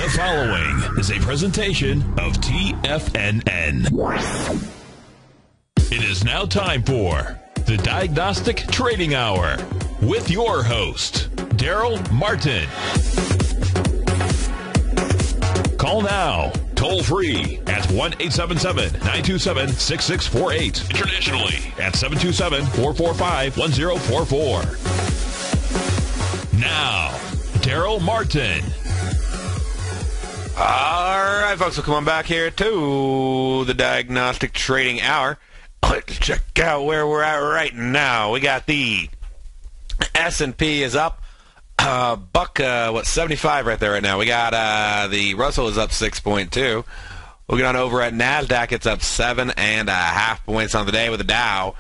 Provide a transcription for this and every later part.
The following is a presentation of TFNN. It is now time for the Diagnostic Trading Hour with your host, Darrell Martin. Call now, toll free at 1-877-927-6648. Internationally at 727-445-1044. Now, Darrell Martin. All right, folks, we'll come on back here to the Diagnostic Trading Hour. Let's check out where we're at right now. We got the S&P is up buck 75 right there right now. We got the Russell is up 6.2. We'll get on over at Nasdaq. It's up 7.5 points on the day, with the Dow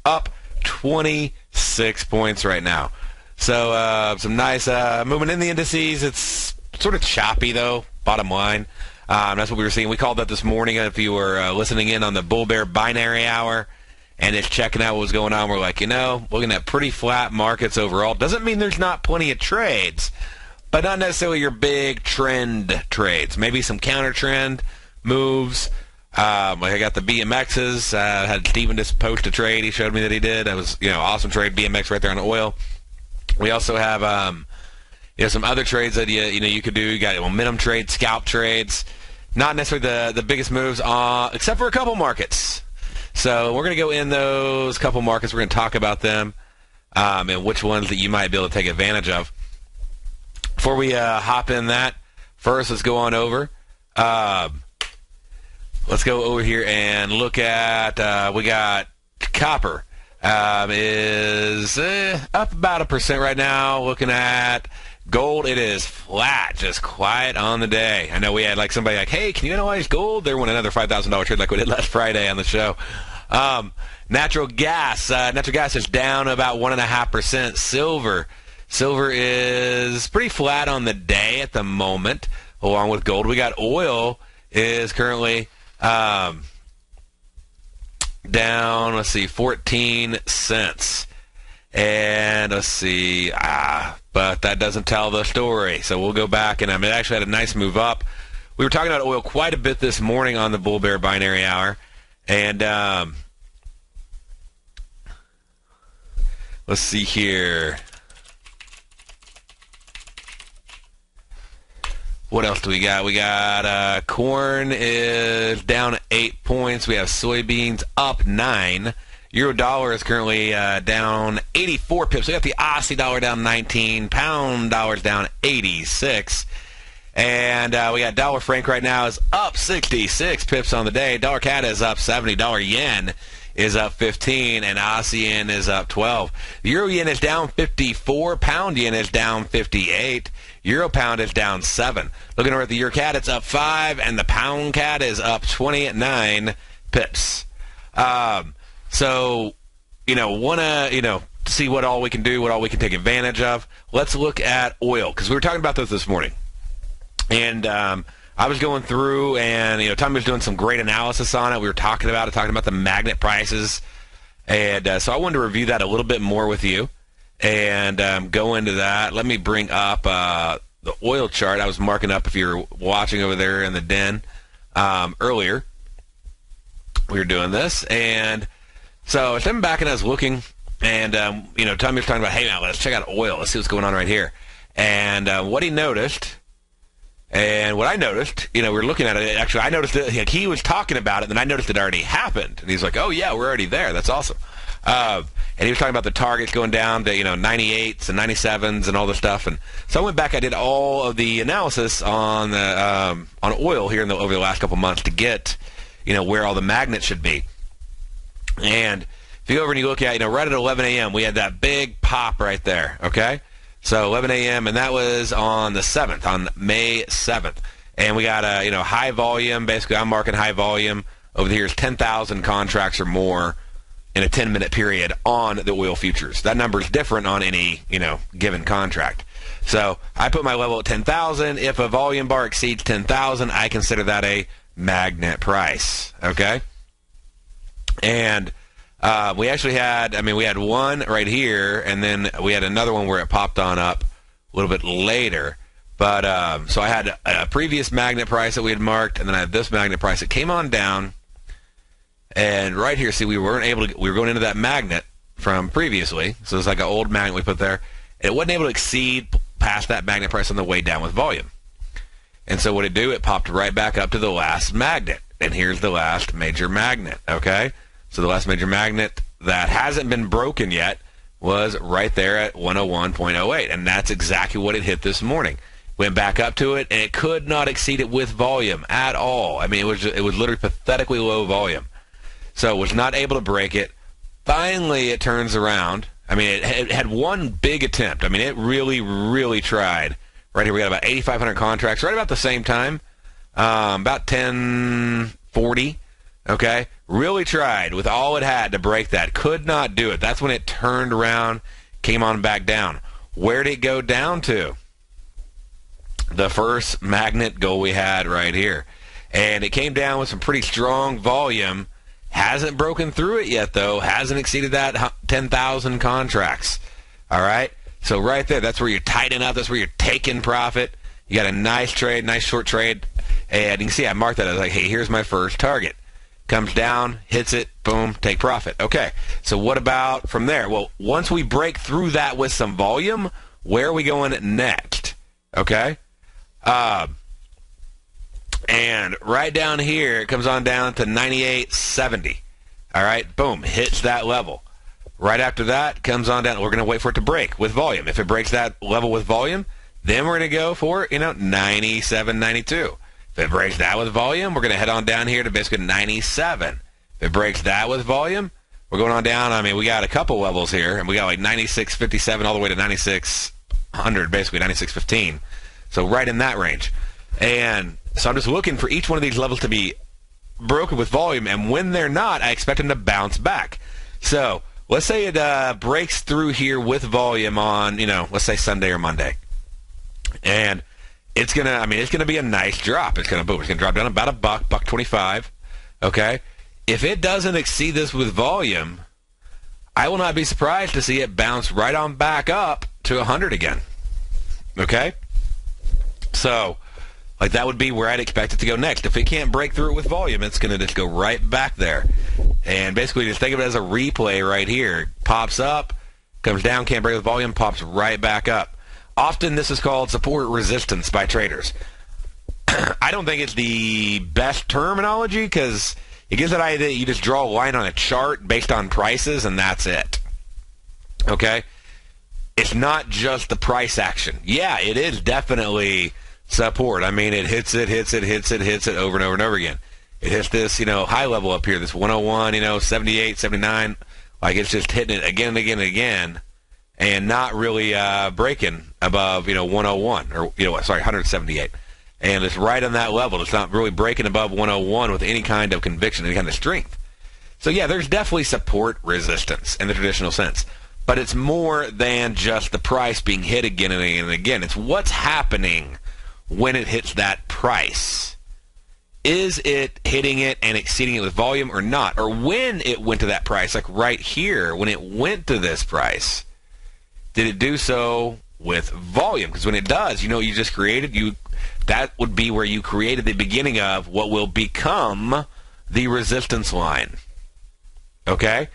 up 26 points right now. So some nice movement in the indices. It's sort of choppy though. Bottom line, that's what we were seeing. We called that this morning. If you were listening in on the Bull Bear Binary Hour and just checking out what was going on, we're like, looking at pretty flat markets overall. Doesn't mean there's not plenty of trades, but not necessarily your big trend trades. Maybe some counter trend moves. Like I got the BMXs. Had Steven just post a trade. He showed me that he did. That was awesome trade. BMX right there on oil. We also have some other trades that you could do. You got momentum trades, scalp trades. Not necessarily the biggest moves, except for a couple markets. So we're going to go in those couple markets. We're going to talk about them and which ones that you might be able to take advantage of. Before we hop in that, first let's go on over. Let's go over here and look at, we got copper. Is up about 1% right now. Looking at gold, it is flat, just quiet on the day. I know we had somebody like, hey, can you analyze gold? There went another $5,000 trade like we did last Friday on the show. Natural gas is down about 1.5%. Silver is pretty flat on the day at the moment, along with gold. We got oil is currently down, 14 cents. And let's see, but that doesn't tell the story. So we'll go back, and it actually had a nice move up. We were talking about oil quite a bit this morning on the Bull Bear Binary Hour. And let's see here. What else do we got? We got corn is down 8 points. We have soybeans up 9. Euro dollar is currently down 84 pips. We got the Aussie dollar down 19. Pound dollar's down 86. And we got dollar franc right now is up 66 pips on the day. Dollar CAD is up 70. Dollar yen is up 15. And Aussie yen is up 12. The Euro yen is down 54. Pound yen is down 58. Euro pound is down 7. Looking over at the Euro CAD, it's up 5. And the pound CAD is up 29 pips. So, want to, see what all we can do, what all we can take advantage of. Let's look at oil, because we were talking about this morning. And I was going through, and, Tommy was doing some great analysis on it. We were talking about the magnet prices. And so I wanted to review that a little bit more with you and go into that. Let me bring up the oil chart I was marking up if you're watching over there in the den earlier. We were doing this, and so I was stepping back and I was looking, and Tommy was talking about, hey, now let's check out oil. Let's see what's going on right here. And what he noticed, and what I noticed, we were looking at it. Actually, I noticed it. He was talking about it, and then I noticed it already happened. And he's like, oh, yeah, we're already there. That's awesome. And he was talking about the targets going down to, 98s and 97s and all this stuff. And so I went back. I did all of the analysis on the on oil here over the last couple months to get, where all the magnets should be. And if you go over and you look at, right at 11 a.m., we had that big pop right there, okay? So 11 a.m., and that was on the 7th, on May 7th. And we got a, high volume. Basically, I'm marking high volume. Over here is 10,000 contracts or more in a 10-minute period on the oil futures. That number is different on any, given contract. So I put my level at 10,000. If a volume bar exceeds 10,000, I consider that a magnet price, okay? And we actually had, we had one right here, and then we had another one where it popped on up a little bit later. But so I had a previous magnet price that we had marked, and then I had this magnet price. It came on down, and right here, see, we were going into that magnet from previously. So it's like an old magnet we put there. It wasn't able to exceed past that magnet price on the way down with volume. And so what it do? It popped right back up to the last magnet. And here's the last major magnet, okay? So the last major magnet that hasn't been broken yet was right there at 101.08. And that's exactly what it hit this morning. Went back up to it, and it could not exceed it with volume at all. I mean, it was literally pathetically low volume. So it was not able to break it. Finally, it turns around. I mean, it had one big attempt. I mean, it really, really tried. Right here, we got about 8,500 contracts right about the same time, about 10:40, okay? Really tried with all it had to break that. Could not do it. That's when it turned around, came on back down. Where did it go down to? The first magnet goal we had right here. And it came down with some pretty strong volume. Hasn't broken through it yet, though. Hasn't exceeded that 10,000 contracts. All right? So right there, that's where you're tightening up. That's where you're taking profit. You got a nice trade, nice short trade. And you can see I marked that. I was like, hey, here's my first target. Comes down, hits it, boom, take profit. Okay, so what about from there? Well, once we break through that with some volume, where are we going next? Okay? And right down here, it comes on down to 98.70. All right, boom, hits that level. Right after that, comes on down. We're going to wait for it to break with volume. If it breaks that level with volume, then we're going to go for, 97, 92. If it breaks that with volume, we're going to head on down here to basically 97. If it breaks that with volume, we're going on down. I mean, we got a couple levels here, and we got like 96.57 all the way to 9600, basically 96.15. So right in that range. And so I'm just looking for each one of these levels to be broken with volume, and when they're not, I expect them to bounce back. So let's say it breaks through here with volume on, let's say Sunday or Monday. And it's gonna be a nice drop. It's gonna drop down about $1.25. Okay? If it doesn't exceed this with volume, I will not be surprised to see it bounce right on back up to 100 again. Okay? So, like, that would be where I'd expect it to go next. If it can't break through it with volume, it's going to just go right back there. And basically, just think of it as a replay right here. Pops up, comes down, can't break with volume, pops right back up. Often, this is called support resistance by traders. I don't think it's the best terminology because it gives that idea that you just draw a line on a chart based on prices, and that's it. Okay? It's not just the price action. Yeah, it is definitely support. I mean, it hits it over and over and over again. It hits this, high level up here, this 101, 78, 79. Like, it's just hitting it again and again and again and not really breaking above, 101 or, 178. And it's right on that level. It's not really breaking above 101 with any kind of conviction, any kind of strength. So, yeah, there's definitely support resistance in the traditional sense. But it's more than just the price being hit again and again and again. It's what's happening when it hits that price. Is it hitting it and exceeding it with volume or not? Or when it went to that price, like right here, when it went to this price, did it do so with volume? Because when it does, you just created, that would be where you created the beginning of what will become the resistance line. Okay?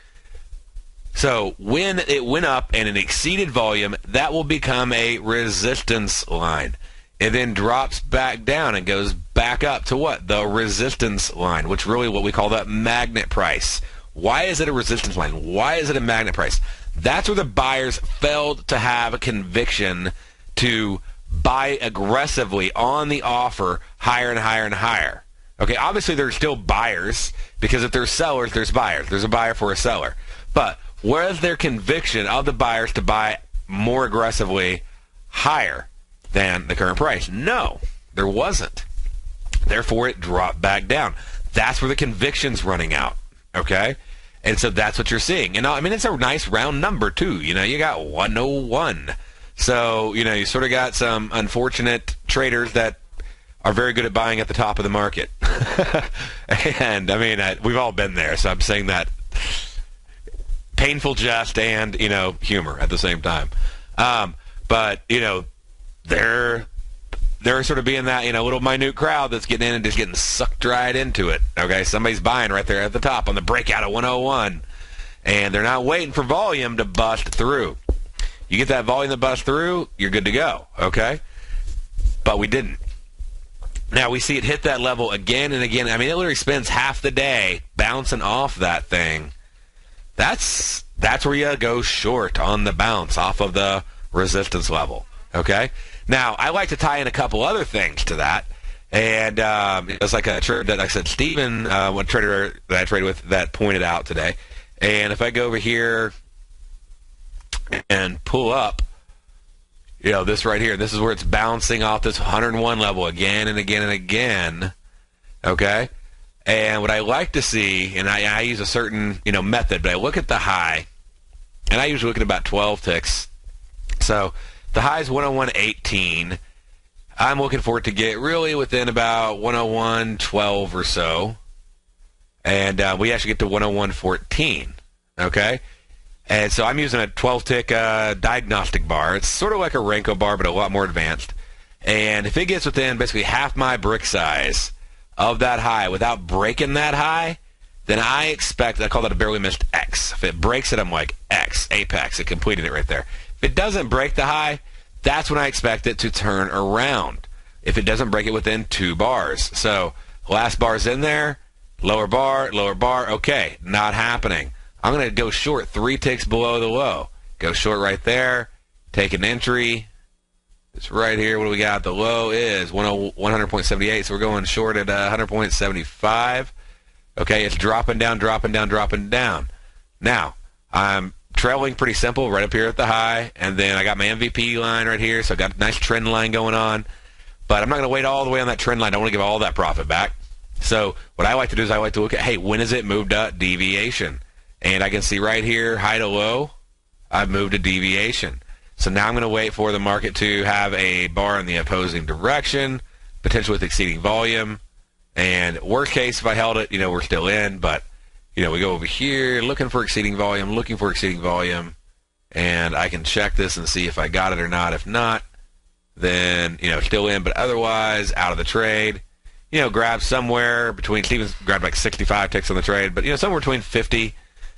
So when it went up and it exceeded volume, that will become a resistance line. It then drops back down and goes back up to what? The resistance line, which really what we call the magnet price. Why is it a resistance line? Why is it a magnet price? That's where the buyers failed to have a conviction to buy aggressively on the offer higher and higher and higher. Okay, obviously there's still buyers because if there's sellers, there's buyers. There's a buyer for a seller. But where's their conviction of the buyers to buy more aggressively higher than the current price? No, there wasn't. Therefore, it dropped back down. That's where the conviction's running out, okay? And so that's what you're seeing. And I mean, it's a nice round number, too. You got 101. So, you sort of got some unfortunate traders that are very good at buying at the top of the market. And, I mean, we've all been there, so I'm saying that painful jest and, humor at the same time. But, they're sort of being that, little minute crowd that's getting in and just getting sucked right into it. Okay, somebody's buying right there at the top on the breakout of 101, and they're not waiting for volume to bust through. You get that volume to bust through, you're good to go, okay? But we didn't. Now, we see it hit that level again and again. I mean, it literally spends half the day bouncing off that thing. That's where you go short on the bounce off of the resistance level, okay? Now, I like to tie in a couple other things to that. And it's like a trader that I said, Steven, one trader that I traded with, that pointed out today. And if I go over here and pull up, this right here, this is where it's bouncing off this 101 level again and again and again, okay? And what I like to see, and I use a certain, method, but I look at the high, and I usually look at about 12 ticks. So the high is 101.18. I'm looking for it to get really within about 101.12 or so, and we actually get to 101.14, okay? And so I'm using a 12-tick diagnostic bar. It's sort of like a Renko bar, but a lot more advanced. And if it gets within basically half my brick size of that high without breaking that high, then I expect, I call that a barely missed X. If it breaks it, I'm like X, apex. It completed it right there. If it doesn't break the high, that's when I expect it to turn around. If it doesn't break it within 2 bars. So last bar's in there, lower bar, okay, not happening. I'm going to go short 3 ticks below the low. Go short right there. Take an entry. It's right here. What do we got? The low is 100.78, so we're going short at 100.75. Okay, it's dropping down. Now, I'm trailing pretty simple right up here at the high, and then I got my MVP line right here, so I got a nice trend line going on. But I'm not going to wait all the way on that trend line. I don't want to give all that profit back. So what I like to do is I like to look at, hey, when has it moved up? Deviation. And I can see right here, high to low, I've moved a deviation. So now I'm going to wait for the market to have a bar in the opposing direction, potentially with exceeding volume. And worst case, if I held it, we're still in. But, we go over here, looking for exceeding volume, and I can check this and see if I got it or not. If not, then, still in. But otherwise, out of the trade. Grab somewhere between, Steven's grabbed like 65 ticks on the trade, but, somewhere between 50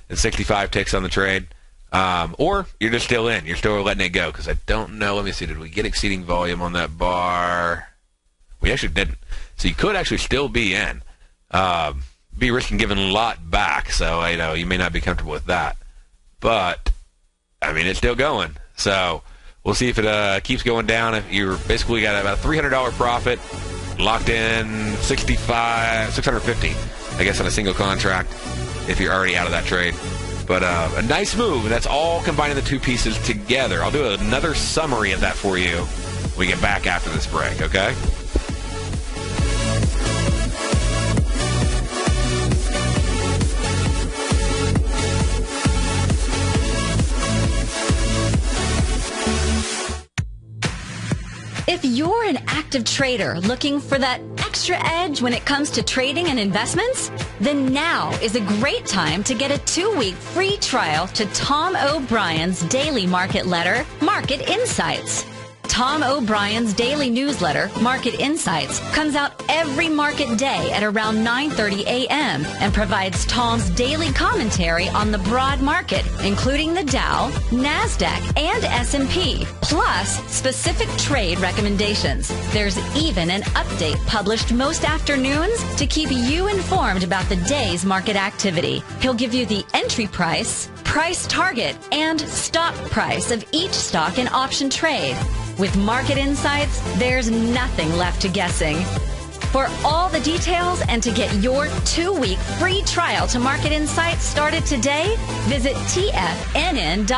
and 65 ticks on the trade. Or you're just still in. You're still letting it go, because I don't know. Let me see. Did we get exceeding volume on that bar? We actually didn't. So you could actually still be in. Be risking giving a lot back, so, you may not be comfortable with that. But, it's still going. So we'll see if it keeps going down. If you're basically got about a $300 profit, locked in 650, I guess, on a single contract, if you're already out of that trade. But a nice move. That's all combining the 2 pieces together. I'll do another summary of that for you when we get back after this break, okay? If you're an active trader looking for that extra edge when it comes to trading and investments, then now is a great time to get a 2-week free trial to Tom O'Brien's daily market letter, Market Insights. Tom O'Brien's daily newsletter, Market Insights, comes out every market day at around 9:30 a.m. and provides Tom's daily commentary on the broad market, including the Dow, NASDAQ, and S&P, plus specific trade recommendations. There's even an update published most afternoons to keep you informed about the day's market activity. He'll give you the entry price, price target, and stop price of each stock and option trade. With Market Insights, there's nothing left to guessing. For all the details and to get your 2-week free trial to Market Insights started today, visit TFNN.com.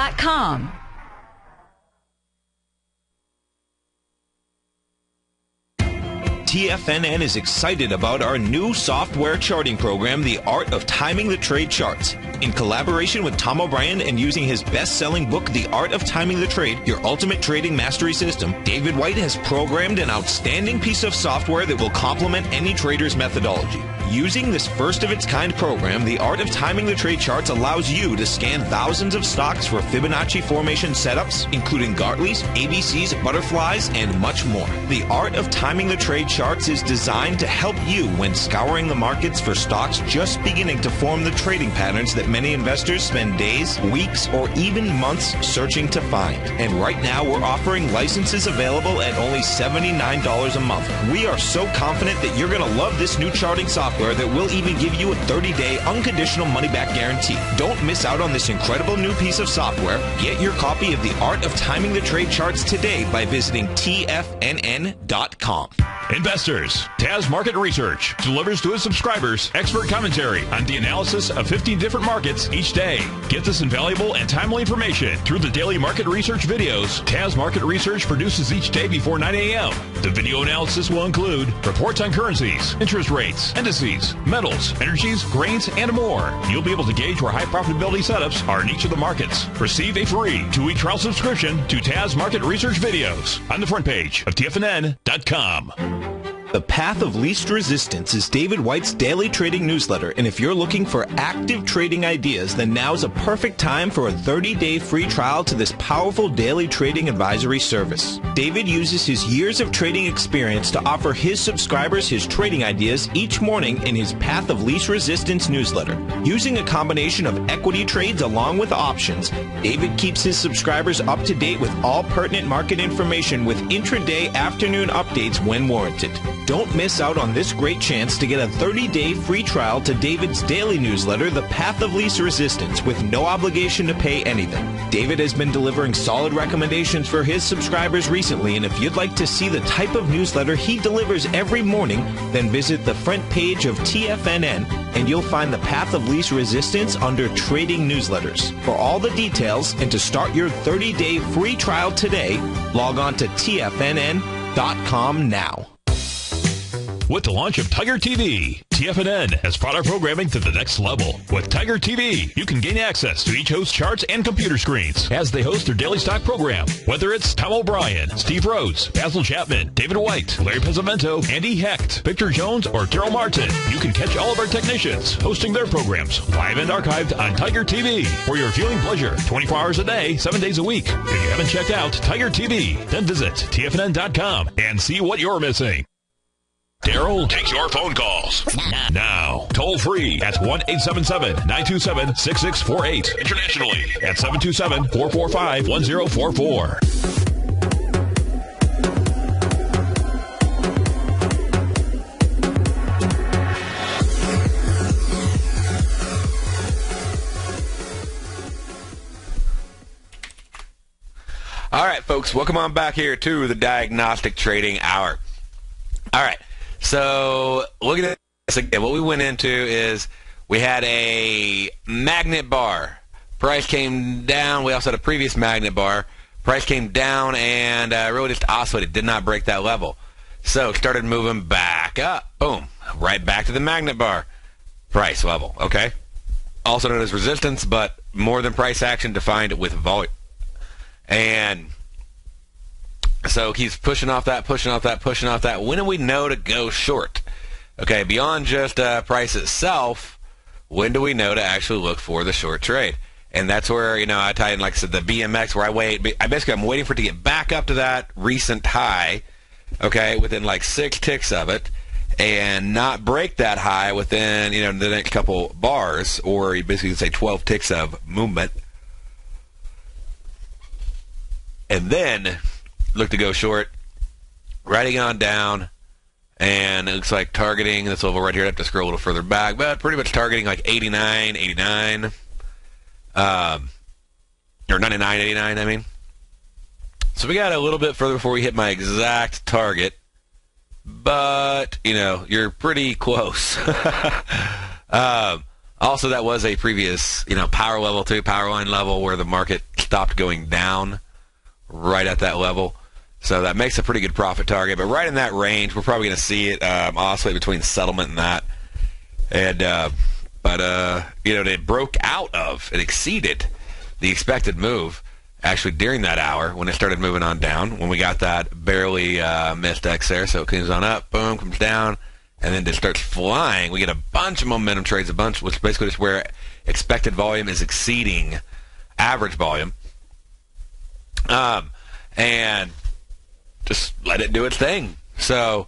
TFNN is excited about our new software charting program, The Art of Timing the Trade Charts. In collaboration with Tom O'Brien and using his best-selling book, The Art of Timing the Trade, Your Ultimate Trading Mastery System, David White has programmed an outstanding piece of software that will complement any trader's methodology. Using this first-of-its-kind program, The Art of Timing the Trade Charts allows you to scan thousands of stocks for Fibonacci formation setups, including Gartley's, ABC's, butterflies, and much more. The Art of Timing the Trade Charts is designed to help you when scouring the markets for stocks just beginning to form the trading patterns that many investors spend days, weeks, or even months searching to find. And right now, we're offering licenses available at only $79 a month. We are so confident that you're going to love this new charting software that will even give you a 30-day unconditional money-back guarantee. Don't miss out on this incredible new piece of software. Get your copy of The Art of Timing the Trade Charts today by visiting TFNN.com. Investors, Taz Market Research delivers to its subscribers expert commentary on the analysis of 15 different markets each day. Get this invaluable and timely information through the daily market research videos Taz Market Research produces each day before 9 a.m. The video analysis will include reports on currencies, interest rates, indices, metals, energies, grains, and more. You'll be able to gauge where high profitability setups are in each of the markets. Receive a free 2-week trial subscription to Taz Market Research videos on the front page of TFNN.com. The Path of Least Resistance is David White's daily trading newsletter, and if you're looking for active trading ideas, then now's a perfect time for a 30-day free trial to this powerful daily trading advisory service. David uses his years of trading experience to offer his subscribers his trading ideas each morning in his Path of Least Resistance newsletter. Using a combination of equity trades along with options, David keeps his subscribers up to date with all pertinent market information with intraday afternoon updates when warranted. Don't miss out on this great chance to get a 30-day free trial to David's daily newsletter, The Path of Least Resistance, with no obligation to pay anything. David has been delivering solid recommendations for his subscribers recently, and if you'd like to see the type of newsletter he delivers every morning, then visit the front page of TFNN, and you'll find The Path of Least Resistance under Trading Newsletters. For all the details and to start your 30-day free trial today, log on to TFNN.com now. With the launch of Tiger TV, TFNN has brought our programming to the next level. With Tiger TV, you can gain access to each host's charts and computer screens as they host their daily stock program. Whether it's Tom O'Brien, Steve Rhodes, Basil Chapman, David White, Larry Pezzamento, Andy Hecht, Victor Jones, or Darrell Martin, you can catch all of our technicians hosting their programs live and archived on Tiger TV for your viewing pleasure 24 hours a day, 7 days a week. If you haven't checked out Tiger TV, then visit TFNN.com and see what you're missing. Darrell takes your phone calls now. Toll free at 1-877-927-6648. Internationally at 727-445-1044. All right, folks, welcome on back here to the Diagnostic Trading Hour. All right. So, looking at this again, what we went into is we had a magnet bar. Price came down. We also had a previous magnet bar. Price came down and really just oscillated. Did not break that level. So, started moving back up. Boom. Right back to the magnet bar. Price level. Okay? Also known as resistance, but more than price action defined with volume. And so he's pushing off that, pushing off that, pushing off that. When do we know to go short? Okay, beyond just price itself, when do we know to actually look for the short trade? And that's where, I tie in, like I said, the BMX, where I'm waiting for it to get back up to that recent high, okay, within like 6 ticks of it, and not break that high within, the next couple bars, or you basically say 12 ticks of movement. And then look to go short, riding on down, and it looks like targeting this level right here. I have to scroll a little further back, but pretty much targeting like 89, or 99, 89, I mean. So we got a little bit further before we hit my exact target, but, you're pretty close. Also, that was a previous, power level too, power line level, where the market stopped going down right at that level. So that makes a pretty good profit target. But right in that range, we're probably going to see it oscillate between settlement and that. And but it broke out of, it exceeded the expected move actually during that hour when it started moving on down, when we got that barely missed X there. So it comes on up, boom, comes down, and then it starts flying. We get a bunch of momentum trades, which basically is where expected volume is exceeding average volume. And just let it do its thing. So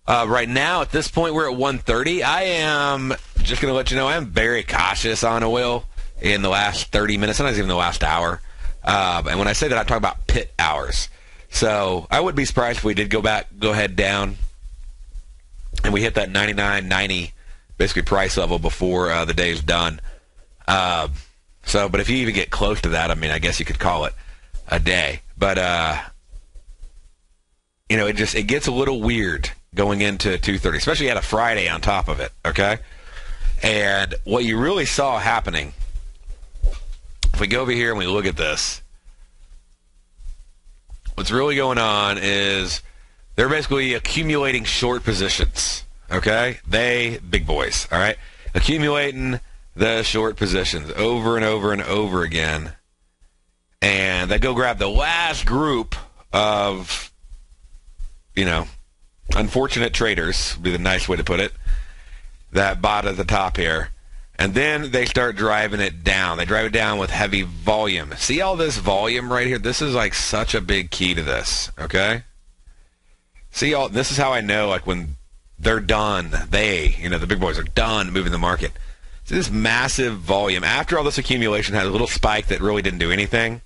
right now, at this point, we're at 130. I am just going to let you know I'm very cautious on oil in the last 30 minutes, sometimes even the last hour. And when I say that, I'm talking about pit hours. So I wouldn't be surprised if we did go ahead down, and we hit that 99.90 basically price level before the day's done. But if you even get close to that, I mean, I guess you could call it a day. But it gets a little weird going into 2:30, especially at a Friday on top of it. Okay, and what you really saw happening, if we go over here and we look at this, what's really going on is they're basically accumulating short positions, okay? Big boys, all right? Accumulating the short positions over and over and over again. And they go grab the last group of, unfortunate traders, would be the nice way to put it, that bought at the top here. And then they start driving it down. They drive it down with heavy volume. See all this volume right here? This is like such a big key to this, okay? This is how I know, like, when they're done, the big boys are done moving the market. See this massive volume. After all this accumulation had a little spike that really didn't do anything.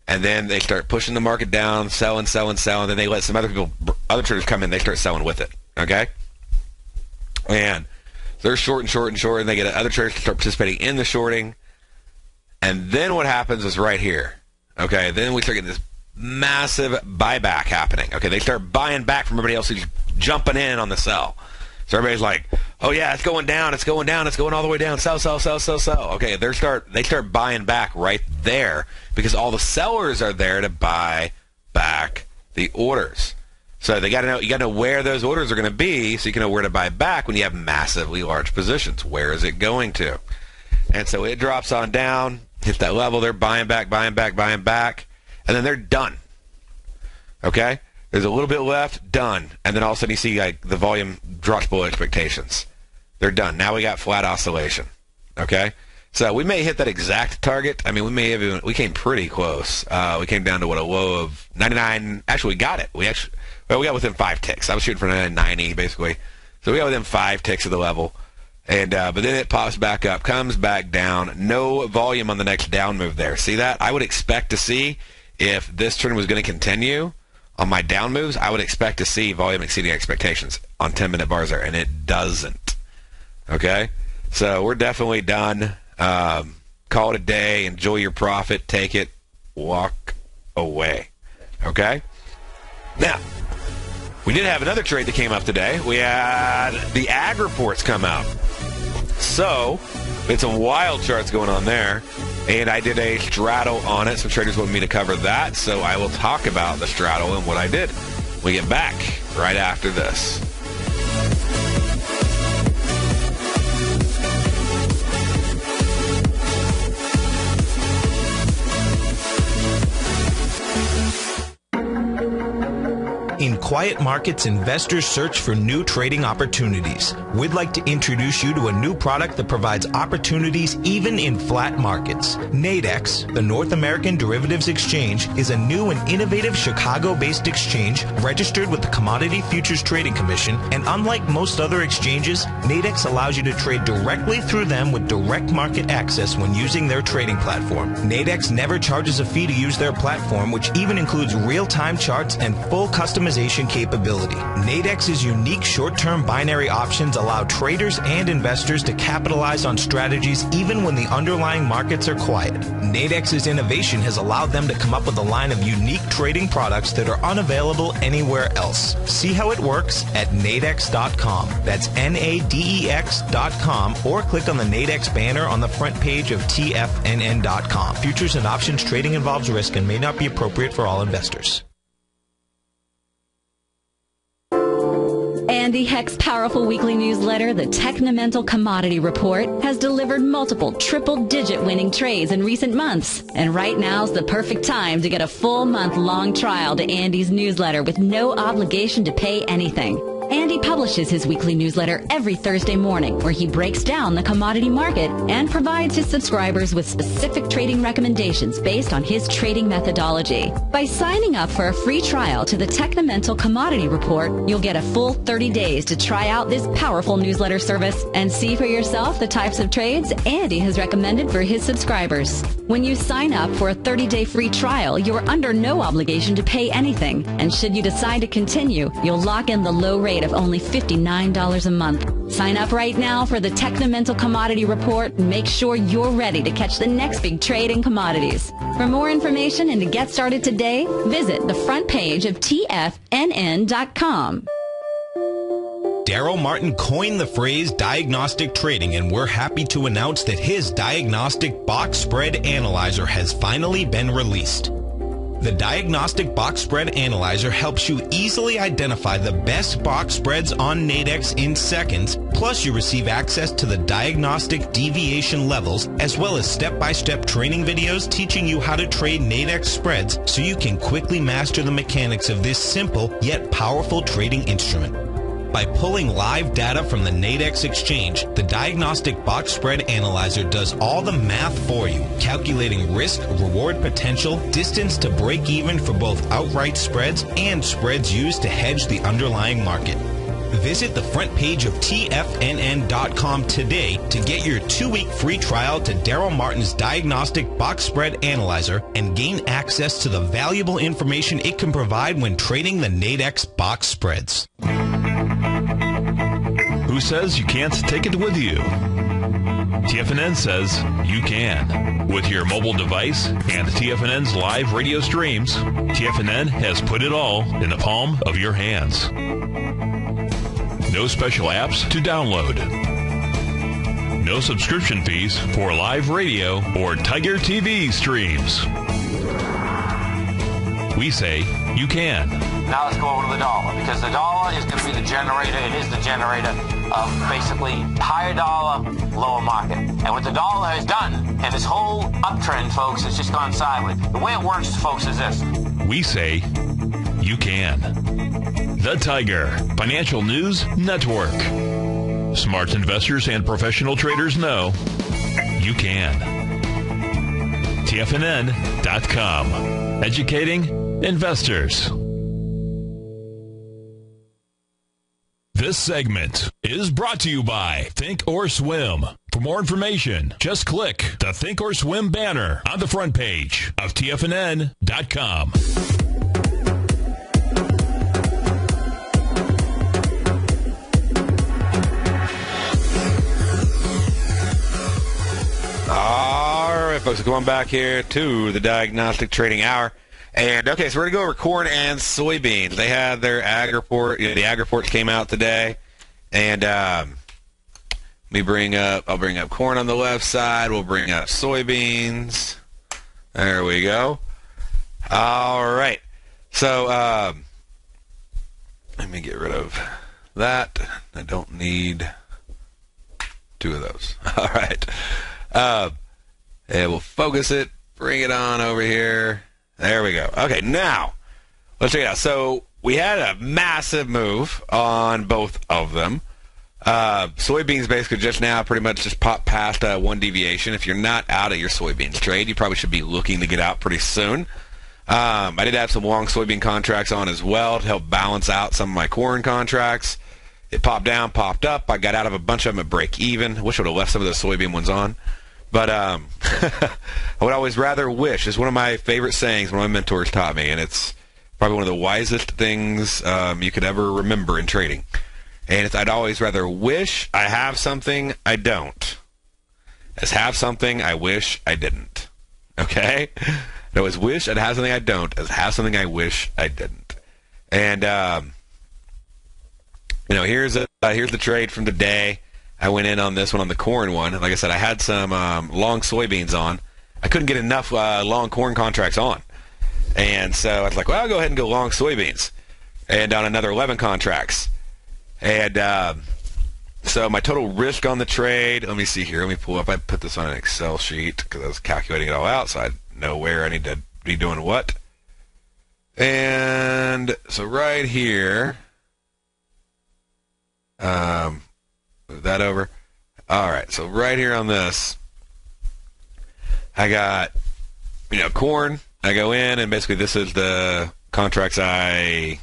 And then they start pushing the market down, selling. Then they let some other traders come in. They start selling with it, okay? And they're short, and they get other traders to start participating in the shorting. And then what happens is right here. Okay, then we start getting this massive buyback happening. Okay, they start buying back from everybody else who's jumping in on the sell. So everybody's like, oh yeah, it's going down, it's going all the way down, sell. Okay, they start buying back right there because all the sellers are there to buy back the orders. So you got to know where those orders are going to be, so you can know where to buy back when you have massively large positions. Where is it going to? And so it drops on down, hits that level. They're buying back, and then they're done. Okay, there's a little bit left, done, and then all of a sudden you see like the volume drops below expectations. They're done. Now we got flat oscillation. Okay, so we may hit that exact target. I mean, we came pretty close. We came down to a low of 99. Actually, we got it. We got within 5 ticks. I was shooting for 90 basically. So we got within 5 ticks of the level. And but then it pops back up, comes back down. No volume on the next down move there. See that? I would expect to see, if this trend was going to continue on my down moves, I would expect to see volume exceeding expectations on 10-minute bars there, and it doesn't. Okay? So we're definitely done. Call it a day. Enjoy your profit. Take it. Walk away. Okay? Now, we did have another trade that came up today. We had the ag reports come out. So, it's some wild charts going on there. And I did a straddle on it. Some traders wanted me to cover that. So I will talk about the straddle and what I did. We get back right after this. In quiet markets, investors search for new trading opportunities. We'd like to introduce you to a new product that provides opportunities even in flat markets. Nadex, the North American Derivatives Exchange, is a new and innovative Chicago-based exchange registered with the Commodity Futures Trading Commission, and unlike most other exchanges, Nadex allows you to trade directly through them with direct market access when using their trading platform. Nadex never charges a fee to use their platform, which even includes real-time charts and full customization capability. Nadex's unique short-term binary options allow traders and investors to capitalize on strategies even when the underlying markets are quiet. Nadex's innovation has allowed them to come up with a line of unique trading products that are unavailable anywhere else. See how it works at nadex.com. That's Nadex.com, or click on the Nadex banner on the front page of TFNN.com. Futures and options trading involves risk and may not be appropriate for all investors. Andy Heck's powerful weekly newsletter, the Technomental Commodity Report, has delivered multiple triple-digit winning trades in recent months. And right now's the perfect time to get a full month-long trial to Andy's newsletter with no obligation to pay anything. Andy publishes his weekly newsletter every Thursday morning, where he breaks down the commodity market and provides his subscribers with specific trading recommendations based on his trading methodology. By signing up for a free trial to the Technomental Commodity Report, you'll get a full 30 days to try out this powerful newsletter service and see for yourself the types of trades Andy has recommended for his subscribers. When you sign up for a 30-day free trial, you're under no obligation to pay anything. And should you decide to continue, you'll lock in the low rate of only $59 a month. Sign up right now for the Technomental Commodity Report and make sure you're ready to catch the next big trade in commodities. For more information and to get started today, visit the front page of TFNN.com. Darrell Martin coined the phrase diagnostic trading, and we're happy to announce that his Diagnostic Box Spread Analyzer has finally been released. The Diagnostic Box Spread Analyzer helps you easily identify the best box spreads on Nadex in seconds, plus you receive access to the diagnostic deviation levels, as well as step-by-step training videos teaching you how to trade Nadex spreads so you can quickly master the mechanics of this simple yet powerful trading instrument. By pulling live data from the Nadex exchange, the Diagnostic Box Spread Analyzer does all the math for you, calculating risk, reward potential, distance to break even for both outright spreads and spreads used to hedge the underlying market. Visit the front page of TFNN.com today to get your 2-week free trial to Darrell Martin's Diagnostic Box Spread Analyzer and gain access to the valuable information it can provide when trading the Nadex box spreads. Who says you can't take it with you? TFNN says you can. With your mobile device and TFNN's live radio streams, TFNN has put it all in the palm of your hands. No special apps to download. No subscription fees for live radio or Tiger TV streams. We say you can. Now let's go over to the dollar, because the dollar is going to be the generator. It is the generator of basically higher dollar, lower market. And what the dollar has done, and this whole uptrend, folks, has just gone sideways. The way it works, folks, is this. We say you can. The Tiger Financial News Network. Smart investors and professional traders know you can. TFNN.com. Educating investors. This segment is brought to you by Think or Swim. For more information, just click the Think or Swim banner on the front page of TFNN.com. All right, folks, going back here to the Diagnostic Trading Hour. And, okay, so we're going to go over corn and soybeans. They had their ag report. The ag reports came out today. And I'll bring up corn on the left side. We'll bring up soybeans. There we go. All right. So let me get rid of that. I don't need 2 of those. All right. And we'll focus it. Bring it on over here. There we go. Okay, now, let's check it out. So, we had a massive move on both of them. Soybeans basically just now pretty much just popped past 1 deviation. If you're not out of your soybeans trade, you probably should be looking to get out pretty soon. I did have some long soybean contracts on as well to help balance out some of my corn contracts. It popped down, popped up. I got out of a bunch of them at break even. I wish I would have left some of those soybean ones on. But I would always rather wish. It's one of my favorite sayings one of my mentors taught me, and it's probably one of the wisest things you could ever remember in trading. And it's, I'd always rather wish I have something I don't as have something I wish I didn't. Okay? I always wish I'd have something I don't as have something I wish I didn't. And, here's the trade from today. I went in on this one, on the corn one. Like I said, I had some long soybeans on. I couldn't get enough long corn contracts on. And so I was like, well, I'll go ahead and go long soybeans. And on another 11 contracts. And so my total risk on the trade, let me see here. Let me pull up. I put this on an Excel sheet because I was calculating it all out, so I know where I need to be doing what. And so right here, move that over. All right, so right here on this, I got, corn. I go in, and basically this is the contracts I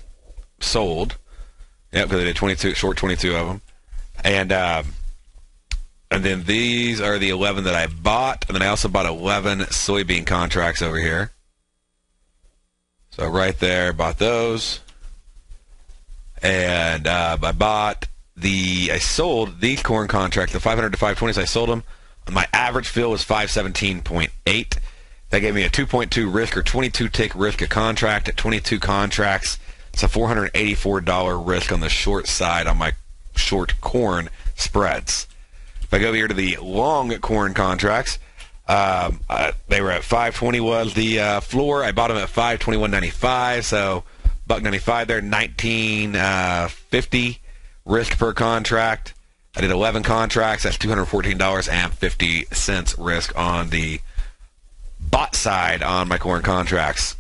sold. Yep, because I did 22 of them. And then these are the 11 that I bought, and then I also bought 11 soybean contracts over here. So right there, bought those. And I sold these corn contracts, the 500 to 520s, I sold them. My average fill was 517.8. That gave me a 2.2 risk or 22 tick risk a contract at 22 contracts. It's a $484 risk on the short side on my short corn spreads. If I go here to the long corn contracts, they were at 520 was the floor. I bought them at 521.95, so $1.95 there, $19.50 risk per contract. I did 11 contracts. That's $214.50 risk on the bought side on my corn contracts.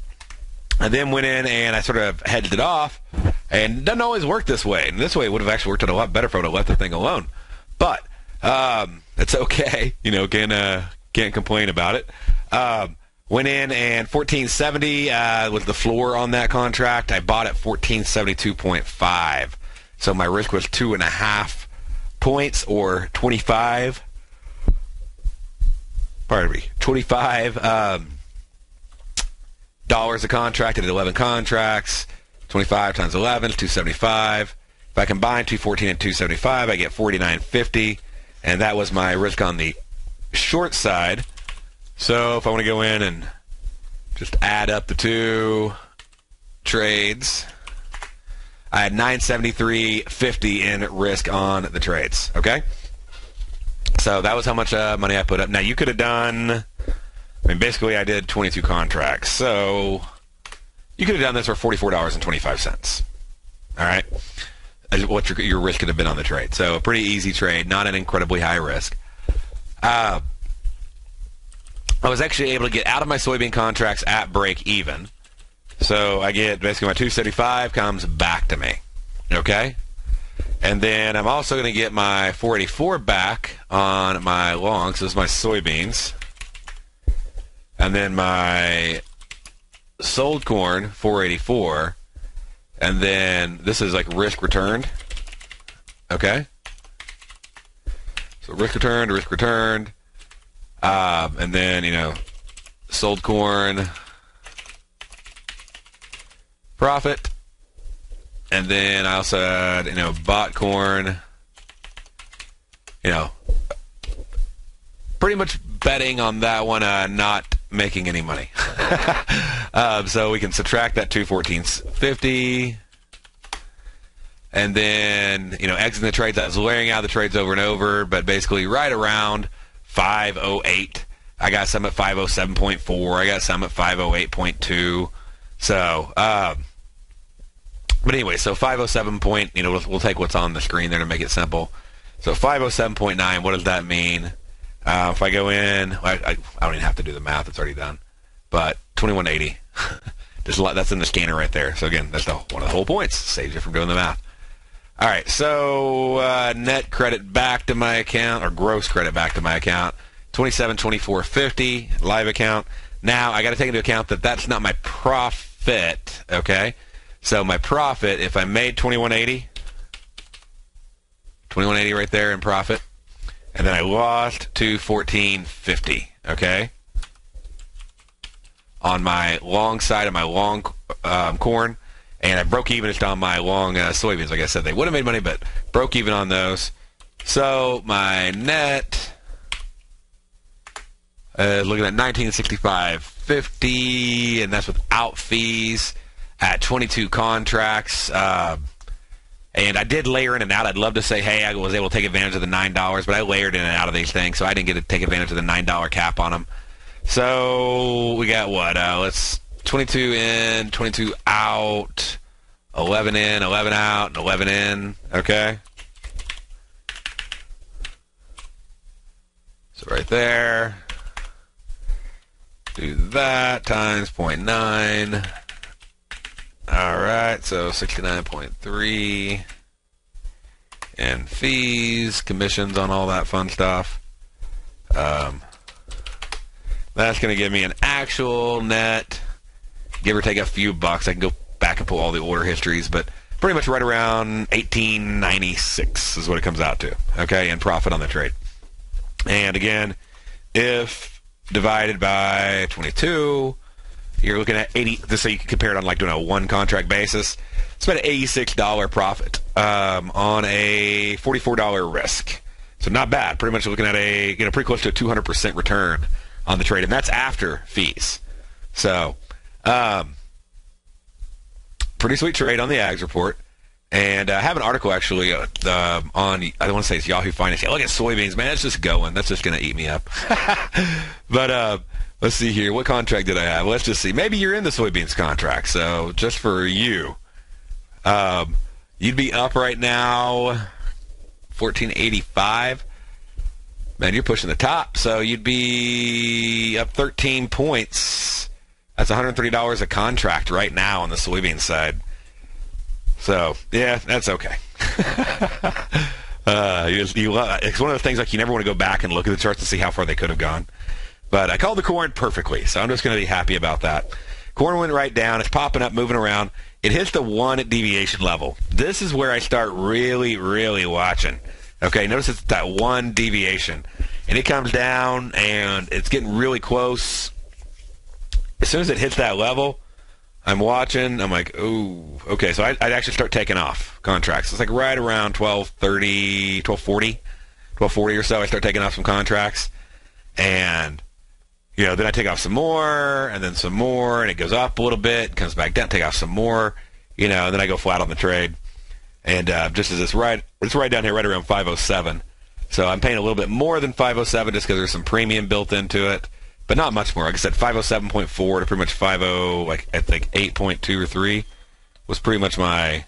I then went in and I sort of hedged it off, and it doesn't always work this way. And this way it would have actually worked out a lot better if I would have left the thing alone. But it's okay. Can't complain about it. Went in and 1470 was the floor on that contract. I bought at 1472.5. So my risk was 2.5 points or 25. Pardon me, $25 dollars a contract. I did 11 contracts. 25 times 11 is 275. If I combine 214 and 275, I get 49.50, and that was my risk on the short side. So if I want to go in and just add up the two trades, I had 973.50 in risk on the trades. Okay, so that was how much money I put up. Now you could have done. Basically I did 22 contracts, so you could have done this for $44.25. All right, what your risk could have been on the trade. So a pretty easy trade, not an incredibly high risk. I was actually able to get out of my soybean contracts at break even. So I get basically my 275 comes back to me. Okay? And then I'm also going to get my 484 back on my longs. This is my soybeans. And then my sold corn, 484. And then this is like risk returned. Okay? So risk returned. And then, sold corn, profit. And then I also had, bought corn, pretty much betting on that one not making any money. So we can subtract that 214.50. And then, exiting the trades. I was layering out the trades over and over, but basically right around 508. I got some at 507.4. I got some at 508.2. So, but anyway, so 507 point, we'll take what's on the screen there to make it simple. So 507.9, what does that mean? If I go in, I don't even have to do the math, it's already done. But 2180, that's in the scanner right there. So again, that's one of the whole points. Saves you from doing the math. All right, so net credit back to my account, or gross credit back to my account, 2724.50 live account. Now I got to take into account that that's not my profit. Okay, so my profit, if I made 2180 right there in profit, and then I lost 214.50. Okay, on my long side of my long corn. And I broke even just on my long soybeans. Like I said, they would have made money, but broke even on those. So my net is looking at $1965.50, and that's without fees at 22 contracts. And I did layer in and out. I'd love to say, hey, I was able to take advantage of the $9, but I layered in and out of these things, so I didn't get to take advantage of the $9 cap on them. So we got what? 22 in, 22 out 11 in, 11 out, and 11 in, okay? So right there, do that times 0.9. All right, so 69.3. And fees, commissions on all that fun stuff. That's going to give me an actual net, give or take a few bucks. I can go back and pull all the order histories, but pretty much right around 1896 is what it comes out to, okay, in profit on the trade. And again, if divided by 22, you're looking at 80, just so you can compare it on like doing a one contract basis, it's about an $86 profit on a $44 risk. So not bad. Pretty much looking at a, pretty close to a 200% return on the trade, and that's after fees. So, pretty sweet trade on the Ags report. And I have an article actually on, I don't want to say it's Yahoo Finance. Yeah, look at soybeans, man. It's just going. That's just going to eat me up. But let's see here. What contract did I have? Let's just see. Maybe you're in the soybeans contract. So just for you, you'd be up right now, 1485. Man, you're pushing the top. So you'd be up 13 points. That's $130 a contract right now on the soybean side. So, yeah, that's okay. It's one of the things like you never want to go back and look at the charts to see how far they could have gone. But I called the corn perfectly, so I'm just going to be happy about that. Corn went right down. It's popping up, moving around. It hits the 1 deviation level. This is where I start really, really watching. Okay, notice it's that 1 deviation. And it comes down, and it's getting really close. As soon as it hits that level, I'm watching. I'm like, ooh, okay. So I'd actually start taking off contracts. It's like right around 12:30, 12:40 or so. I start taking off some contracts, and then I take off some more, and then some more, and it goes up a little bit, comes back down, take off some more, and then I go flat on the trade. And just as it's right down here, right around 507. So I'm paying a little bit more than 507 just because there's some premium built into it. But not much more. Like I said, 507.4 to pretty much 50, like I think 8.2 or 3 was pretty much my,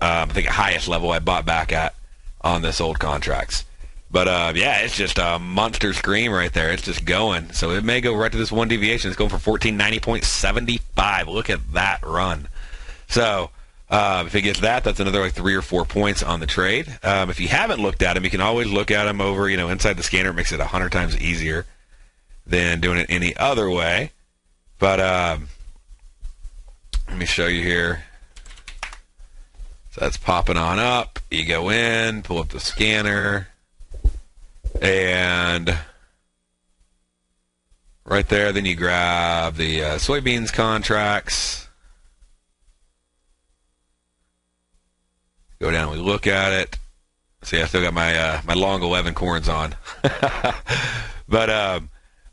I think, highest level I bought back at on this old contracts. But yeah, it's just a monster scream right there. It's just going. So it may go right to this 1 deviation. It's going for 1490.75. Look at that run. So if it gets that, that's another like 3 or 4 points on the trade. If you haven't looked at them, you can always look at them over, inside the scanner. It makes it 100 times easier than doing it any other way. But let me show you here. So that's popping on up. You go in, pull up the scanner, and right there, then you grab the soybeans contracts. Go down and we look at it. See, I still got my my long 11 corns on. But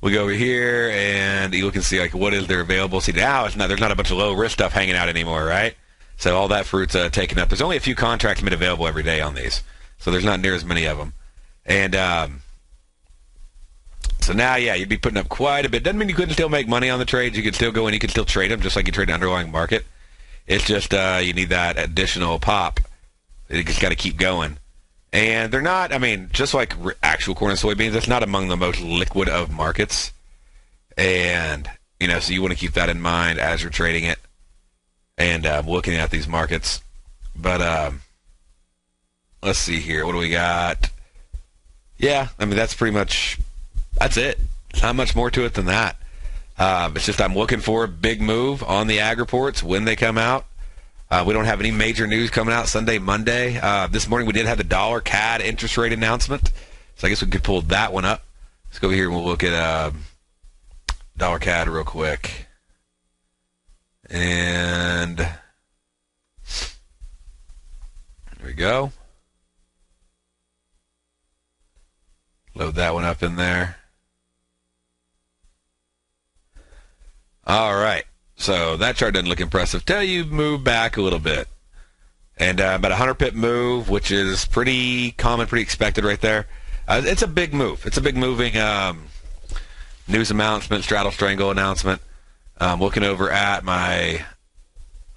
we go over here, and you look and see, like, what is there available. See, now there's not a bunch of low-risk stuff hanging out anymore, right? So all that fruit's taken up. There's only a few contracts made available every day on these, so there's not near as many of them. And so now, yeah, you'd be putting up quite a bit. Doesn't mean you couldn't still make money on the trades. You could still go in. You could still trade them just like you trade the underlying market. It's just you need that additional pop. You just got to keep going. And they're not, just like actual corn and soybeans, that's not among the most liquid of markets. And, so you want to keep that in mind as you're trading it and looking at these markets. But let's see here. What do we got? Yeah, that's pretty much, that's it. There's not much more to it than that. It's just I'm looking for a big move on the ag reports when they come out. We don't have any major news coming out Sunday, Monday. This morning we did have the dollar CAD interest rate announcement, so I guess we could pull that one up. Let's go over here and we'll look at dollar CAD real quick. And there we go. Load that one up in there. All right. So that chart doesn't look impressive. Tell you move back a little bit. And about a 100 pip move, which is pretty common, pretty expected right there. It's a big move. It's a big moving news announcement, straddle strangle announcement. Looking over at my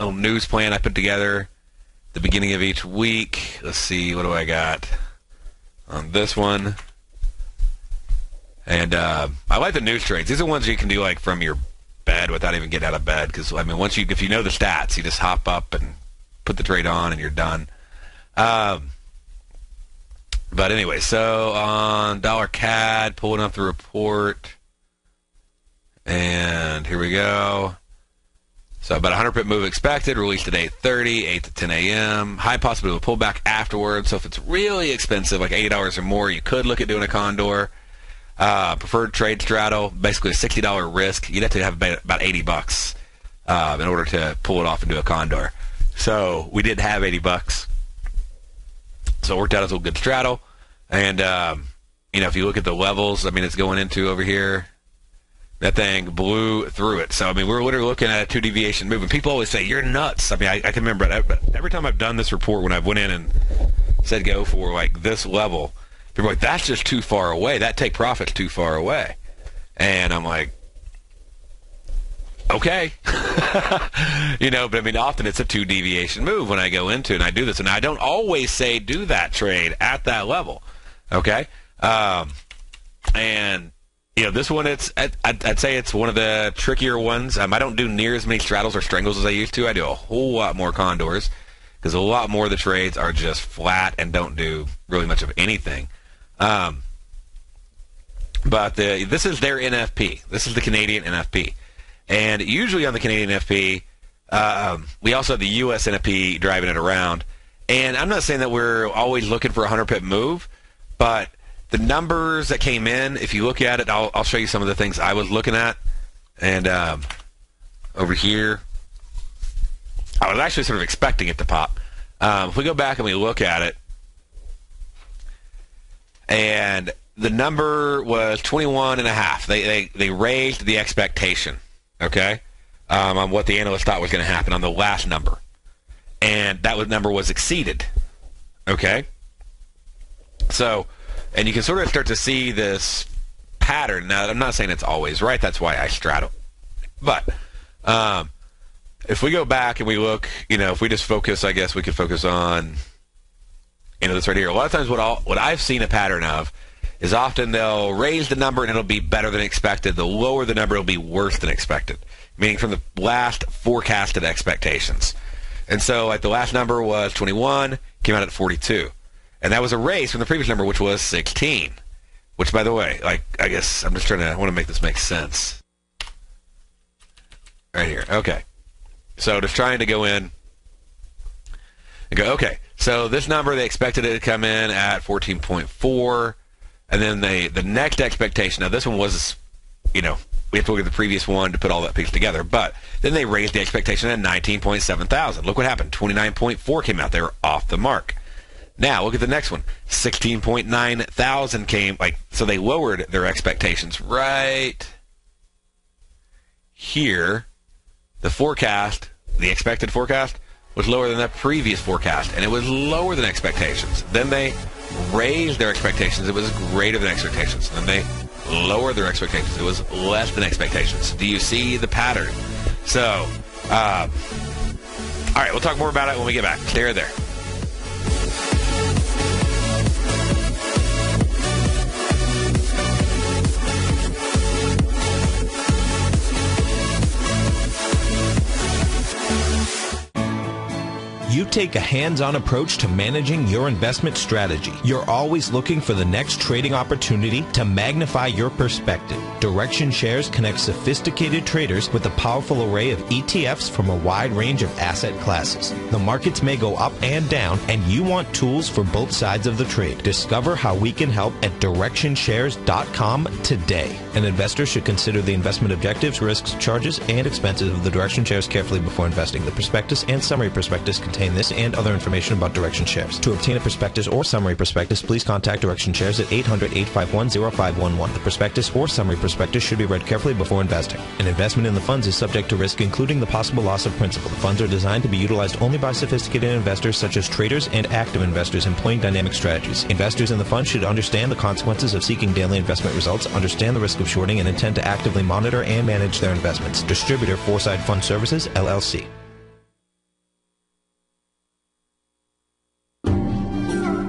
little news plan I put together the beginning of each week. Let's see, what do I got on this one? And I like the news trades. These are ones you can do like from your bed without even getting out of bed. Because I mean, if you know the stats, you just hop up and put the trade on, and you're done. But anyway, so on dollar CAD, pulling up the report, and here we go. So about 100-pip move expected, released at 8:30, 8 to 10 a.m. High possibility of a pullback afterwards. So if it's really expensive, like $80 or more, you could look at doing a condor. Preferred trade straddle, basically a $60 risk. You'd have to have about $80 in order to pull it off and do a condor. So we did have $80. So it worked out as a good straddle. And, if you look at the levels, I mean, it's going into over here. That thing blew through it. So, I mean, we're literally looking at a 2-deviation move. And people always say, you're nuts. I mean, I can remember it. Every time I've done this report, when I went in and said go for, like, this level, people are like, that's just too far away. That take profit's too far away. And I'm like, okay. But I mean, often it's a 2-deviation move when I go into it and I do this. And I don't always say do that trade at that level. Okay? This one, I'd say it's one of the trickier ones. I don't do near as many straddles or strangles as I used to. I do a whole lot more condors because a lot more of the trades are just flat and don't do really much of anything. But this is their NFP. This is the Canadian NFP. And usually on the Canadian NFP, we also have the U.S. NFP driving it around. And I'm not saying that we're always looking for a 100-pip move, but the numbers that came in, if you look at it, I'll show you some of the things I was looking at. And over here, I was actually sort of expecting it to pop. If we go back and we look at it, and the number was 21.5. They raised the expectation, okay, on what the analyst thought was going to happen on the last number. And that number was exceeded, okay? So, and you can sort of start to see this pattern. Now, I'm not saying it's always right. That's why I straddle. But if we go back and we look, if we just focus, I guess we could focus on, this right here. A lot of times what I've seen a pattern of is often they'll raise the number and it'll be better than expected. The lower the number, it'll be worse than expected, meaning from the last forecasted expectations. And so, like, the last number was 21, came out at 42. And that was a raise from the previous number, which was 16. Which, by the way, like, I guess I'm just I want to make this make sense. Right here. Okay. So just trying to go in and go, okay, so this number, they expected it to come in at 14.4. And then the next expectation, now this one was, we have to look at the previous one to put all that piece together. But then they raised the expectation at 19.7 thousand. Look what happened. 29.4 came out. They were off the mark. Now, look at the next one. 16.9 thousand came, so they lowered their expectations right here. The forecast, the expected forecast, was lower than the previous forecast, and it was lower than expectations. Then they raised their expectations. It was greater than expectations. And then they lowered their expectations. It was less than expectations. Do you see the pattern? So, all right, we'll talk more about it when we get back. Stay right there. You take a hands-on approach to managing your investment strategy. You're always looking for the next trading opportunity to magnify your perspective. Direction Shares connects sophisticated traders with a powerful array of ETFs from a wide range of asset classes. The markets may go up and down, and you want tools for both sides of the trade. Discover how we can help at DirectionShares.com today. An investor should consider the investment objectives, risks, charges, and expenses of the Direction Shares carefully before investing. The prospectus and summary prospectus contain this and other information about Direction Shares. To obtain a prospectus or summary prospectus, please contact Direction Shares at 800-851-0511. The prospectus or summary prospectus should be read carefully before investing. An investment in the funds is subject to risk, including the possible loss of principal. The funds are designed to be utilized only by sophisticated investors such as traders and active investors employing dynamic strategies. Investors in the fund should understand the consequences of seeking daily investment results, understand the risk of shorting, and intend to actively monitor and manage their investments. Distributor, Foresight Fund Services, LLC.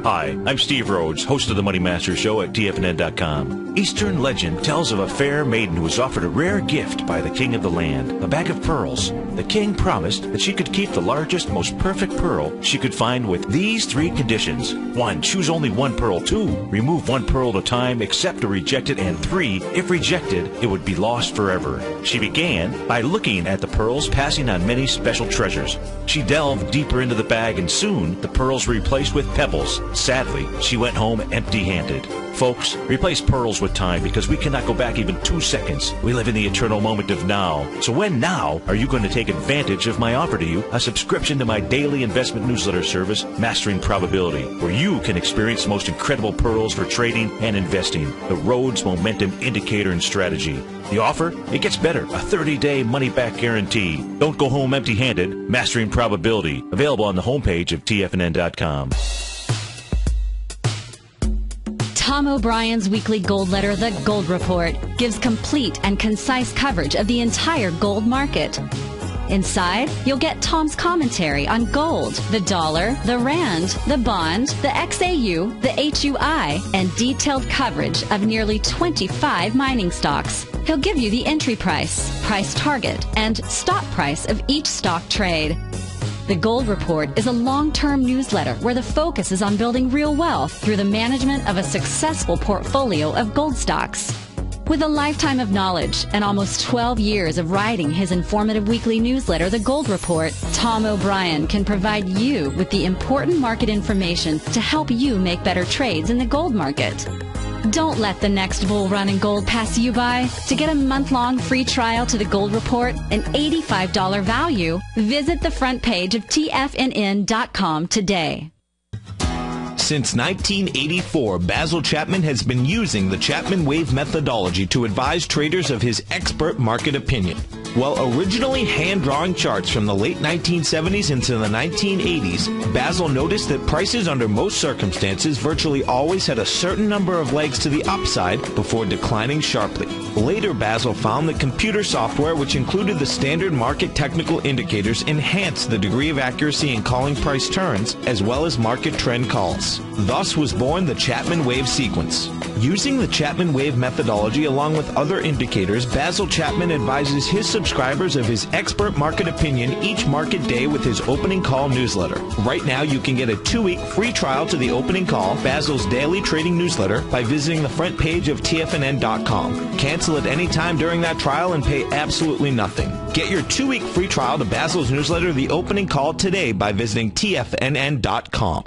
Hi, I'm Steve Rhodes, host of the Money Master Show at TFNN.com. Eastern legend tells of a fair maiden who was offered a rare gift by the king of the land, a bag of pearls. The king promised that she could keep the largest, most perfect pearl she could find with these 3 conditions. 1, choose only 1 pearl. 2, remove 1 pearl at a time, accept or reject it. And 3, if rejected, it would be lost forever. She began by looking at the pearls, passing on many special treasures. She delved deeper into the bag, and soon the pearls were replaced with pebbles. Sadly, she went home empty-handed. Folks, replace pearls with time, because we cannot go back even 2 seconds. We live in the eternal moment of now. So when now are you going to take advantage of my offer to you, a subscription to my daily investment newsletter service, Mastering Probability, where you can experience the most incredible pearls for trading and investing, the Rhodes Momentum Indicator and Strategy. The offer? It gets better. A 30-day money-back guarantee. Don't go home empty-handed. Mastering Probability. Available on the homepage of TFNN.com. Tom O'Brien's weekly gold letter, The Gold Report, gives complete and concise coverage of the entire gold market. Inside, you'll get Tom's commentary on gold, the dollar, the rand, the bond, the XAU, the HUI, and detailed coverage of nearly 25 mining stocks. He'll give you the entry price, price target, and stop price of each stock trade. The Gold Report is a long-term newsletter where the focus is on building real wealth through the management of a successful portfolio of gold stocks. With a lifetime of knowledge and almost 12 years of writing his informative weekly newsletter, The Gold Report, Tom O'Brien can provide you with the important market information to help you make better trades in the gold market. Don't let the next bull run in gold pass you by. To get a month-long free trial to The Gold Report, an $85 value, visit the front page of TFNN.com today. Since 1984, Basil Chapman has been using the Chapman Wave methodology to advise traders of his expert market opinion. While originally hand-drawing charts from the late 1970s into the 1980s, Basil noticed that prices under most circumstances virtually always had a certain number of legs to the upside before declining sharply. Later, Basil found that computer software, which included the standard market technical indicators, enhanced the degree of accuracy in calling price turns, as well as market trend calls. Thus was born the Chapman Wave sequence. Using the Chapman Wave methodology along with other indicators, Basil Chapman advises his subscribers of his expert market opinion each market day with his opening call newsletter. Right now, you can get a 2-week free trial to the opening call, Basil's daily trading newsletter, by visiting the front page of TFNN.com. Cancel at any time during that trial and pay absolutely nothing. Get your 2-week free trial to Basil's newsletter, The Opening Call, today by visiting TFNN.com.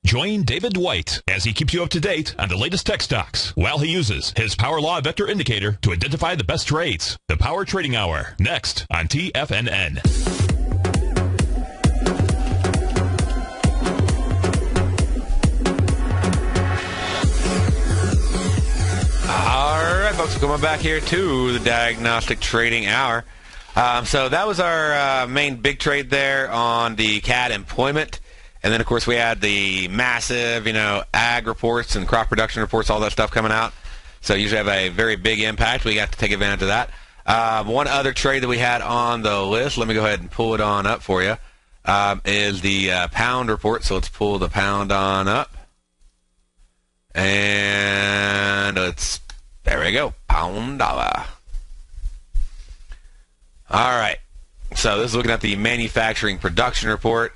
Join David White as he keeps you up to date on the latest tech stocks while he uses his Power Law Vector Indicator to identify the best trades. The Power Trading Hour, next on TFNN. All right, folks, coming back here to the Diagnostic Trading Hour. So that was our main big trade there on the CAD employment. And then, of course, we had the massive, ag reports and crop production reports, all that stuff coming out. So usually have a very big impact. We got to take advantage of that. One other trade that we had on the list, let me go ahead and pull it on up for you, is the pound report. So let's pull the pound on up. And there we go, pound dollar. All right. So this is looking at the manufacturing production report.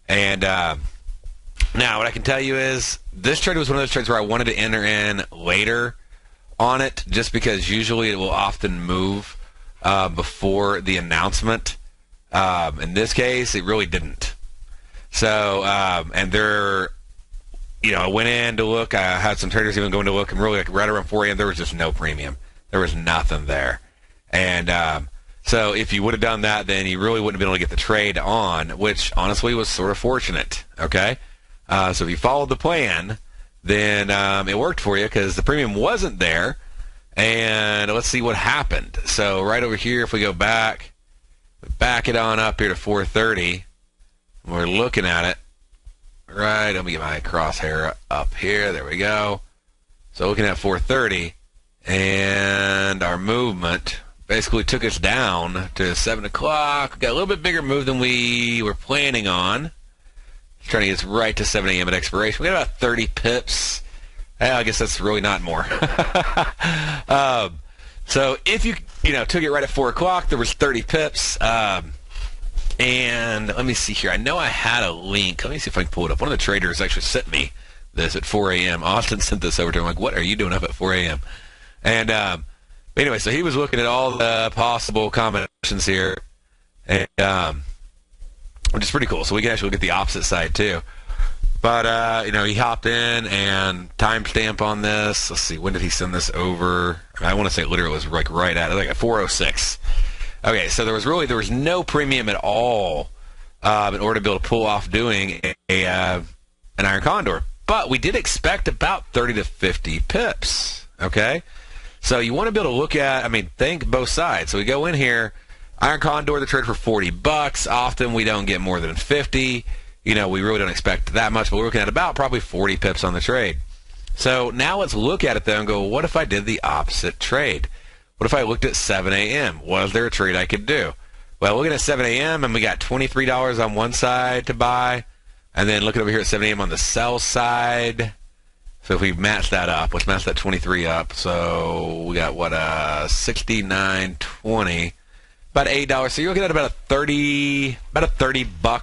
And now what I can tell you is this trade was one of those trades where I wanted to enter in later on it, just because usually it will often move before the announcement. In this case, it really didn't. So, and there, I went in to look. I had some traders even going to look, and really right around 4 a.m. there was just no premium. There was nothing there. And so if you would have done that, then you really wouldn't have been able to get the trade on, which honestly was sort of fortunate, okay? So if you followed the plan, then it worked for you because the premium wasn't there. And let's see what happened. So right over here, if we go back it on up here to 430, we're looking at it. Right, let me get my crosshair up here. There we go. So looking at 430, and our movement basically took us down to 7 o'clock. Got a little bit bigger move than we were planning on. Trying to get us right to 7 a.m. at expiration. We got about 30 pips. I guess that's really not more. So if you took it right at 4 o'clock, there was 30 pips. And let me see here. I know I had a link. Let me see if I can pull it up. One of the traders actually sent me this at 4 a.m. Austin sent this over to him. I'm like, what are you doing up at 4 a.m.? And anyway, so he was looking at all the possible combinations here, and which is pretty cool. So we can actually look at the opposite side too. But he hopped in and timestamp on this. Let's see, when did he send this over? I want to say literally it was like right at 4:06. Okay, so there was no premium at all in order to be able to pull off doing an iron condor. But we did expect about 30 to 50 pips, okay? So you want to be able to look at, think both sides. So we go in here, iron condor, the trade for $40. Often we don't get more than 50. We really don't expect that much, but we're looking at about probably 40 pips on the trade. So now let's look at it, though, and go, what if I did the opposite trade? What if I looked at 7 a.m.? Was there a trade I could do? Well, looking at 7 a.m., and we got $23 on one side to buy, and then looking over here at 7 a.m. on the sell side. So if we match that up, let's match that 23 up. So we got, $69.20, about $8. So you're looking at about a $30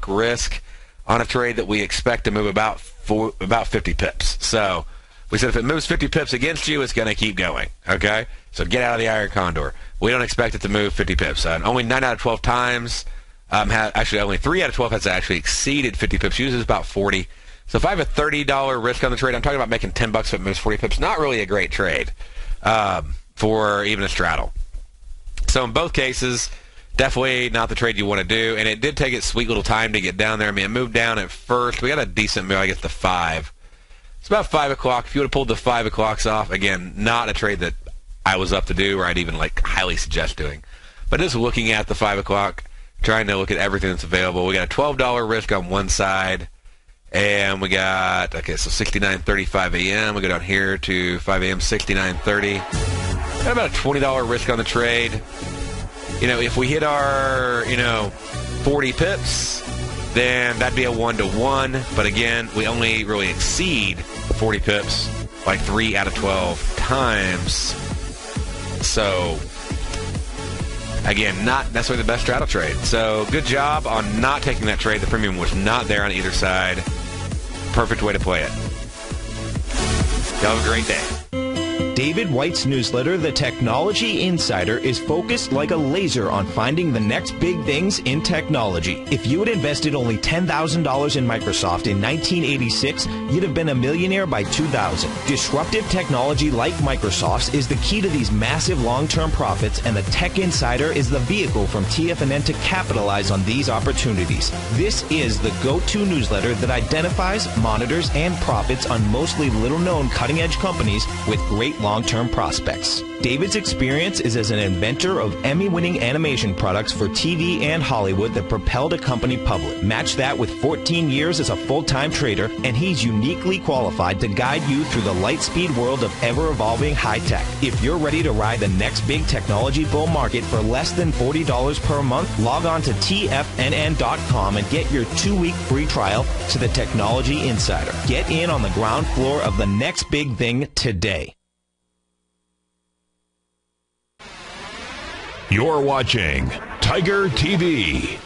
risk on a trade that we expect to move about 50 pips. So we said if it moves 50 pips against you, it's going to keep going, okay? So get out of the iron condor. We don't expect it to move 50 pips. Only 9 out of 12 times, only 3 out of 12 has actually exceeded 50 pips. Usually it's about 40. So if I have a $30 risk on the trade, I'm talking about making $10 if it moves 40 pips. Not really a great trade for even a straddle. So in both cases, definitely not the trade you want to do. And it did take its sweet little time to get down there. It moved down at first. We got a decent move, I guess, to 5. It's about 5 o'clock. If you would have pulled the 5 o'clocks off, again, not a trade that I was up to do or I'd even highly suggest doing. But just looking at the 5 o'clock, trying to look at everything that's available. We got a $12 risk on one side. And we got, so 69.35 a.m. We go down here to 5 a.m., 69.30. Got about a $20 risk on the trade. If we hit our, 40 pips, then that'd be a 1-to-1. But again, we only really exceed 40 pips like 3 out of 12 times. So, again, not necessarily the best straddle trade. So, good job on not taking that trade. The premium was not there on either side. Perfect way to play it. Y'all have a great day. David White's newsletter, The Technology Insider, is focused like a laser on finding the next big things in technology. If you had invested only $10,000 in Microsoft in 1986, you'd have been a millionaire by 2000. Disruptive technology like Microsoft's is the key to these massive long-term profits, and the Tech Insider is the vehicle from TFNN to capitalize on these opportunities. This is the go-to newsletter that identifies, monitors, and profits on mostly little-known cutting-edge companies with great long-term prospects. David's experience is as an inventor of Emmy-winning animation products for TV and Hollywood that propelled a company public. Match that with 14 years as a full-time trader, and he's uniquely qualified to guide you through the light-speed world of ever-evolving high-tech. If you're ready to ride the next big technology bull market for less than $40 per month, log on to TFNN.com and get your 2-week free trial to the Technology Insider. Get in on the ground floor of the next big thing today. You're watching Tiger TV.